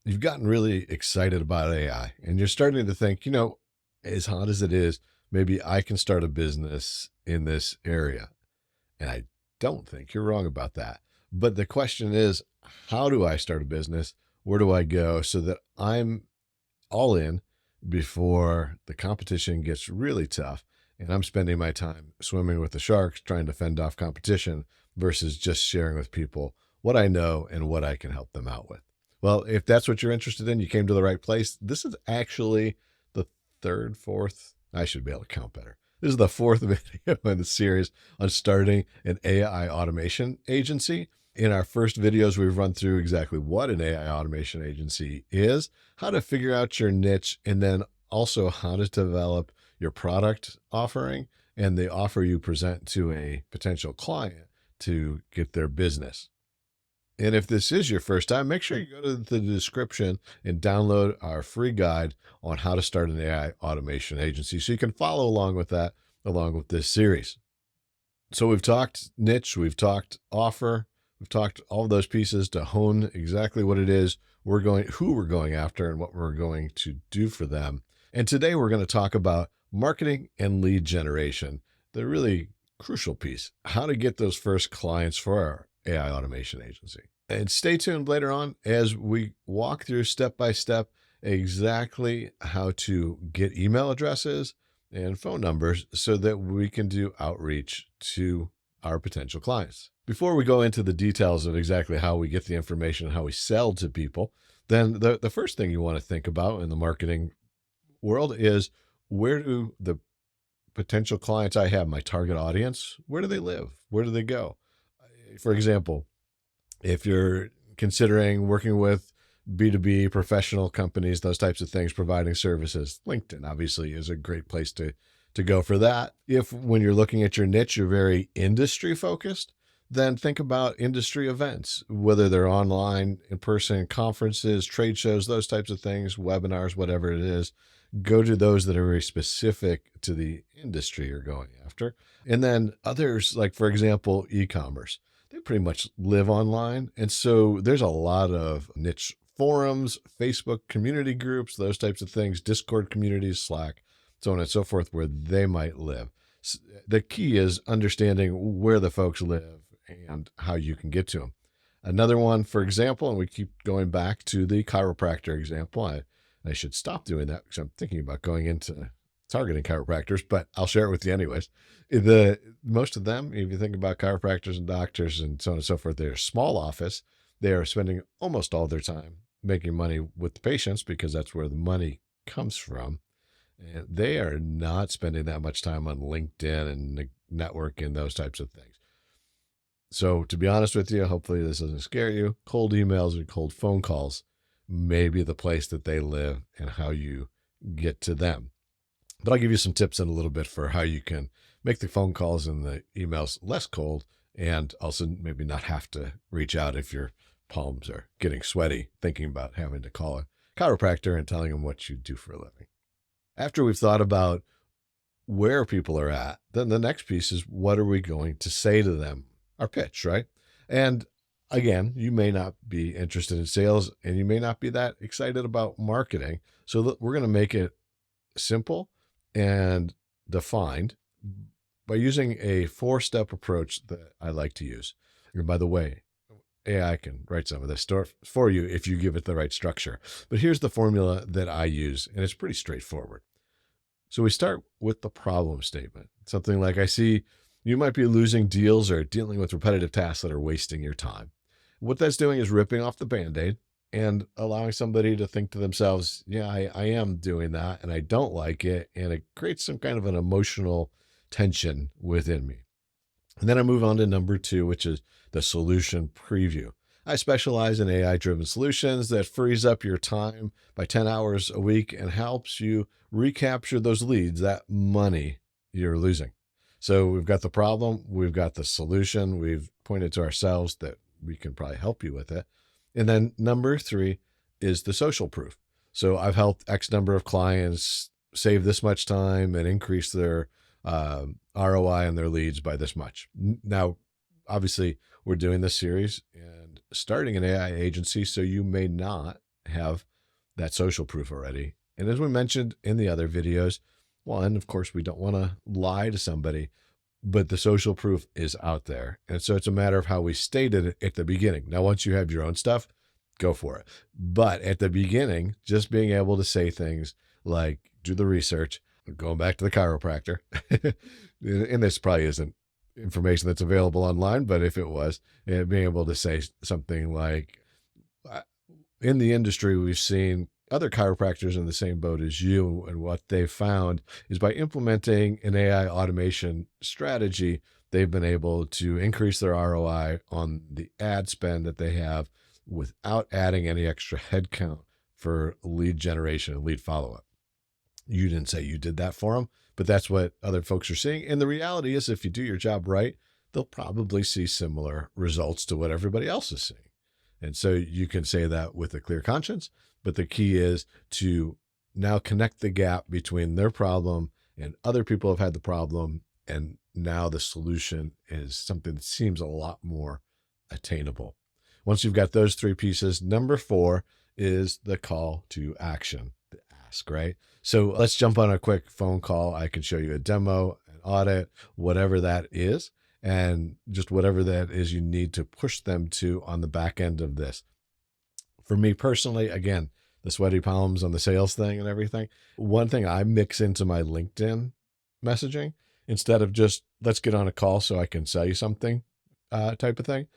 You've gotten really excited about AI and you're starting to think, as hot as it is, maybe I can start a business in this area. And I don't think you're wrong about that. But the question is, how do I start a business? Where do I go so that I'm all in before the competition gets really tough and I'm spending my time swimming with the sharks trying to fend off competition versus just sharing with people what I know and what I can help them out with. Well, if that's what you're interested in, you came to the right place. This is actually the third, fourth, I should be able to count better. This is the fourth video in the series on starting an AI automation agency. In our first videos, we've run through exactly what an AI automation agency is, how to figure out your niche, and then also how to develop your product offering and the offer you present to a potential client to get their business. And if this is your first time, make sure you go to the description and download our free guide on how to start an AI automation agency so you can follow along with that, along with this series. So we've talked niche, we've talked offer, we've talked all of those pieces to hone exactly what it is who we're going after and what we're going to do for them. And today we're going to talk about marketing and lead generation, the really crucial piece, how to get those first clients for our AI automation agency. And stay tuned later on as we walk through step by step exactly how to get email addresses and phone numbers so that we can do outreach to our potential clients. Before we go into the details of exactly how we get the information and how we sell to people, then the first thing you want to think about in the marketing world is, where do the potential clients I have, my target audience, where do they live? Where do they go? For example, if you're considering working with B2B professional companies, those types of things, providing services, LinkedIn obviously is a great place to go for that. If when you're looking at your niche, you're very industry focused, then think about industry events, whether they're online, in person, conferences, trade shows, those types of things, webinars, whatever it is. Go to those that are very specific to the industry you're going after. And then others, like for example, e-commerce, they pretty much live online. And so there's a lot of niche forums, Facebook community groups, those types of things, Discord communities, Slack, so on and so forth, where they might live. The key is understanding where the folks live and how you can get to them. Another one, for example, and we keep going back to the chiropractor example. I should stop doing that because I'm thinking about going into targeting chiropractors, but I'll share it with you anyways. Most of them, if you think about chiropractors and doctors and so on and so forth, they're a small office. They are spending almost all their time making money with the patients because that's where the money comes from. And they are not spending that much time on LinkedIn and networking, those types of things. So to be honest with you, hopefully this doesn't scare you. Cold emails and cold phone calls may be the place that they live and how you get to them. But I'll give you some tips in a little bit for how you can make the phone calls and the emails less cold and also maybe not have to reach out if your palms are getting sweaty thinking about having to call a chiropractor and telling them what you do for a living. After we've thought about where people are at, then the next piece is, what are we going to say to them? Our pitch, right? And again, you may not be interested in sales and you may not be that excited about marketing. So we're going to make it simple and defined by using a 4-step approach that I like to use. And by the way, AI can write some of this stuff for you if you give it the right structure. But here's the formula that I use, and it's pretty straightforward. So we start with the problem statement. Something like, I see you might be losing deals or dealing with repetitive tasks that are wasting your time. What that's doing is ripping off the Band-Aid and allowing somebody to think to themselves, yeah, I am doing that and I don't like it. And it creates some kind of an emotional tension within me. And then I move on to number 2, which is the solution preview. I specialize in AI-driven solutions that frees up your time by 10 hours a week and helps you recapture those leads, that money you're losing. So we've got the problem, we've got the solution, we've pointed to ourselves that we can probably help you with it. And then number 3 is the social proof. So I've helped X number of clients save this much time and increase their ROI on their leads by this much. Now, obviously, we're doing this series and starting an AI agency, so you may not have that social proof already. And as we mentioned in the other videos, one, of course, we don't want to lie to somebody, but the social proof is out there. And so it's a matter of how we stated it at the beginning. Now, once you have your own stuff, go for it. But at the beginning, just being able to say things like, do the research, going back to the chiropractor, and this probably isn't information that's available online, but if it was, being able to say something like, in the industry, we've seen other chiropractors in the same boat as you, and what they've found is by implementing an AI automation strategy, they've been able to increase their ROI on the ad spend that they have without adding any extra headcount for lead generation and lead follow-up. You didn't say you did that for them, but that's what other folks are seeing. And the reality is, if you do your job right, they'll probably see similar results to what everybody else is seeing. And so you can say that with a clear conscience, but the key is to now connect the gap between their problem and other people have had the problem. And now the solution is something that seems a lot more attainable. Once you've got those three pieces, number 4 is the call to action, the ask, right? So let's jump on a quick phone call. I can show you a demo, an audit, whatever that is, and just whatever that is you need to push them to on the back end of this. For me personally, again, the sweaty palms on the sales thing and everything, one thing I mix into my LinkedIn messaging, instead of just let's get on a call so I can sell you something type of thing,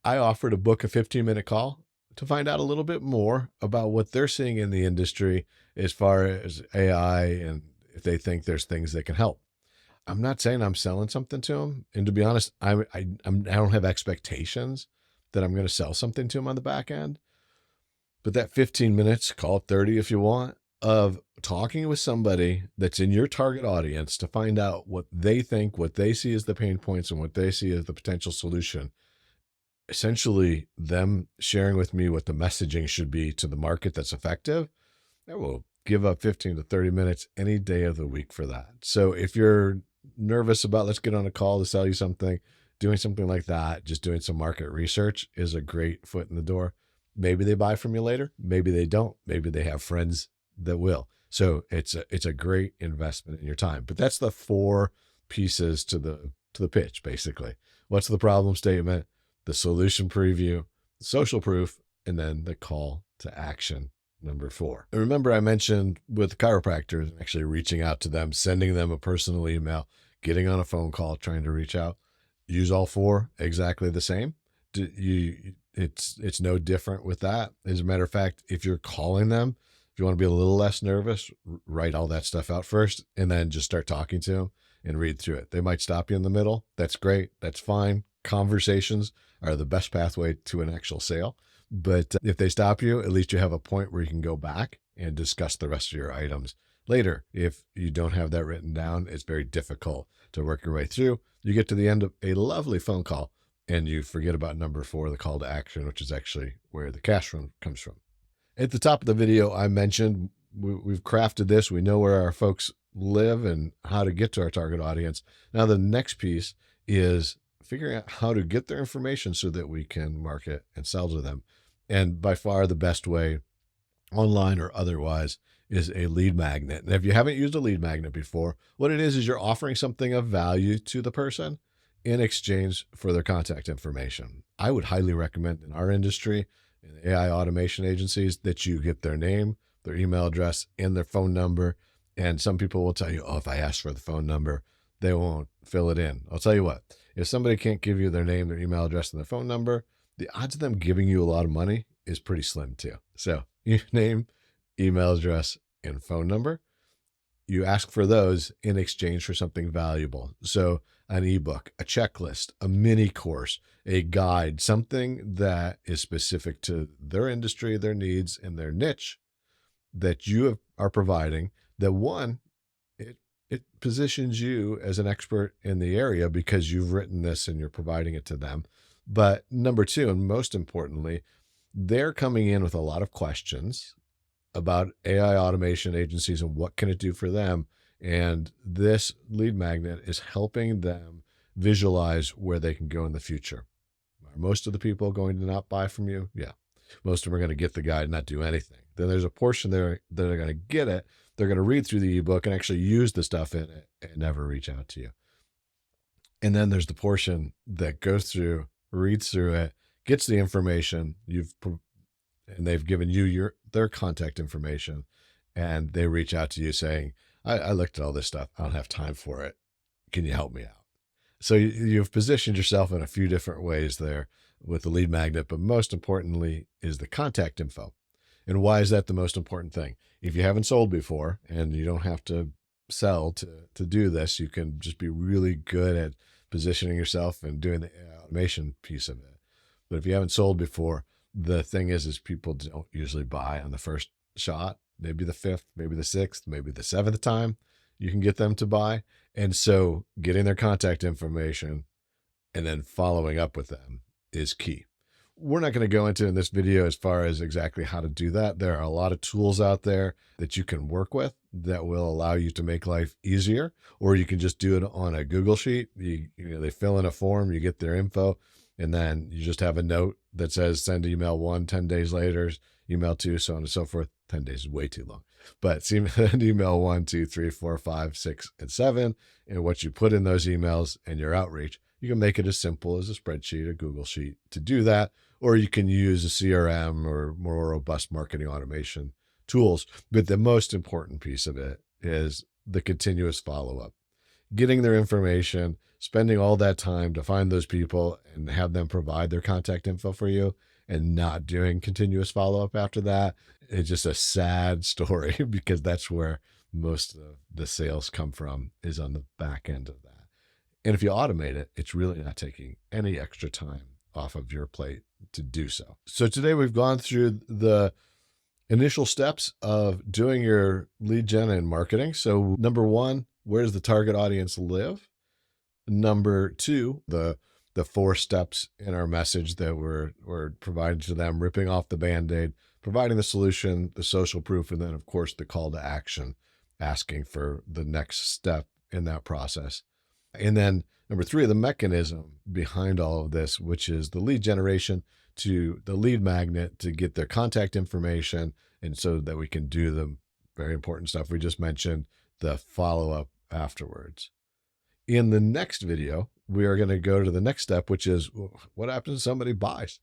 I offer to book a 15-minute call to find out a little bit more about what they're seeing in the industry as far as AI and if they think there's things that can help. I'm not saying I'm selling something to them. And to be honest, I don't have expectations that I'm going to sell something to them on the back end. But that 15 minutes, call it 30 if you want, of talking with somebody that's in your target audience to find out what they think, what they see as the pain points, and what they see as the potential solution. Essentially, them sharing with me what the messaging should be to the market that's effective. I will give up 15 to 30 minutes any day of the week for that. So if you're nervous about let's get on a call to sell you something, doing something like that, just doing some market research is a great foot in the door. Maybe they buy from you later. Maybe they don't. Maybe they have friends that will. So it's a great investment in your time. But that's the 4 pieces to the pitch, basically. What's the problem statement, the solution preview, the social proof, and then the call to action, number 4. And remember, I mentioned with chiropractors, actually reaching out to them, sending them a personal email, getting on a phone call, trying to reach out. Use all 4 exactly the same. It's no different with that. As a matter of fact, if you're calling them, if you want to be a little less nervous, write all that stuff out first and then just start talking to them and read through it. They might stop you in the middle. That's great. That's fine. Conversations are the best pathway to an actual sale. But if they stop you, at least you have a point where you can go back and discuss the rest of your items later. If you don't have that written down, it's very difficult to work your way through. You get to the end of a lovely phone call and you forget about number 4, the call to action, which is actually where the cash flow comes from. At the top of the video, I mentioned we've crafted this. We know where our folks live and how to get to our target audience. Now, the next piece is figuring out how to get their information so that we can market and sell to them. And by far the best way, online or otherwise, is a lead magnet. And if you haven't used a lead magnet before, what it is you're offering something of value to the person in exchange for their contact information. I would highly recommend in our industry, in AI automation agencies, that you get their name, their email address, and their phone number. And some people will tell you, oh, if I ask for the phone number, they won't fill it in. I'll tell you what, if somebody can't give you their name, their email address, and their phone number, the odds of them giving you a lot of money is pretty slim too. So your name, email address, and phone number, you ask for those in exchange for something valuable. So an ebook, a checklist, a mini course, a guide, something that is specific to their industry, their needs, and their niche that you are providing, that one, it positions you as an expert in the area because you've written this and you're providing it to them. But number 2, and most importantly, they're coming in with a lot of questions about AI automation agencies and what can it do for them. And this lead magnet is helping them visualize where they can go in the future. Are most of the people going to not buy from you? Yeah. Most of them are going to get the guide and not do anything. Then there's a portion there that are going to get it. They're going to read through the ebook and actually use the stuff in it and never reach out to you. And then there's the portion that goes through, reads through it, gets the information and they've given you their contact information, and they reach out to you saying, I looked at all this stuff. I don't have time for it. Can you help me out? So you've positioned yourself in a few different ways there with the lead magnet, but most importantly is the contact info. And why is that the most important thing? If you haven't sold before, and you don't have to sell to do this, you can just be really good at positioning yourself and doing the automation piece of it. But if you haven't sold before, the thing is people don't usually buy on the first shot. Maybe the fifth, maybe the sixth, maybe the seventh time you can get them to buy. And so getting their contact information and then following up with them is key. We're not going to go into in this video as far as exactly how to do that. There are a lot of tools out there that you can work with that will allow you to make life easier, or you can just do it on a Google sheet. They fill in a form, you get their info, and then you just have a note that says send email 1, 10 days later, email 2, so on and so forth. 10 days is way too long, but send email 1, 2, 3, 4, 5, 6, and 7. And what you put in those emails and your outreach, you can make it as simple as a spreadsheet or Google Sheet to do that, or you can use a CRM or more robust marketing automation tools. But the most important piece of it is the continuous follow-up, getting their information, spending all that time to find those people and have them provide their contact info for you, and not doing continuous follow-up after that. It's just a sad story because that's where most of the sales come from, is on the back end of that. And if you automate it, it's really not taking any extra time off of your plate to do so. So today we've gone through the initial steps of doing your lead gen and marketing. So number 1, where does the target audience live? Number 2, the 4 steps in our message that we're providing to them, ripping off the Band-Aid, providing the solution, the social proof, and then of course the call to action, asking for the next step in that process. And then number 3, the mechanism behind all of this, which is the lead generation to the lead magnet to get their contact information, and so that we can do the very important stuff we just mentioned, the follow-up afterwards. In the next video, we are going to go to the next step, which is what happens if somebody buys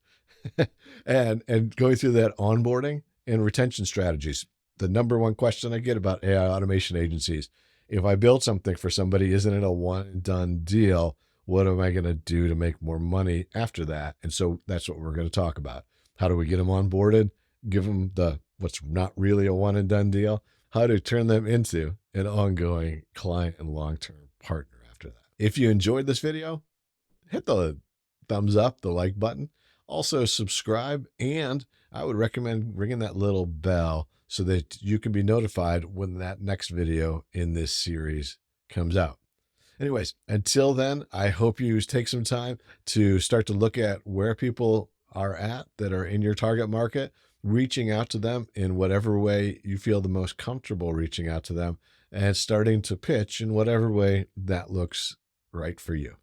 and going through that onboarding and retention strategies. The number 1 question I get about AI automation agencies: if I build something for somebody, isn't it a one and done deal? What am I going to do to make more money after that? And so that's what we're going to talk about. How do we get them onboarded? Give them what's not really a one and done deal. How to turn them into an ongoing client and long-term partner after that. If you enjoyed this video, hit the thumbs up, the like button. Also subscribe, and I would recommend ringing that little bell so that you can be notified when that next video in this series comes out. Anyways, until then, I hope you take some time to start to look at where people are at that are in your target market, reaching out to them in whatever way you feel the most comfortable reaching out to them, and starting to pitch in whatever way that looks right for you.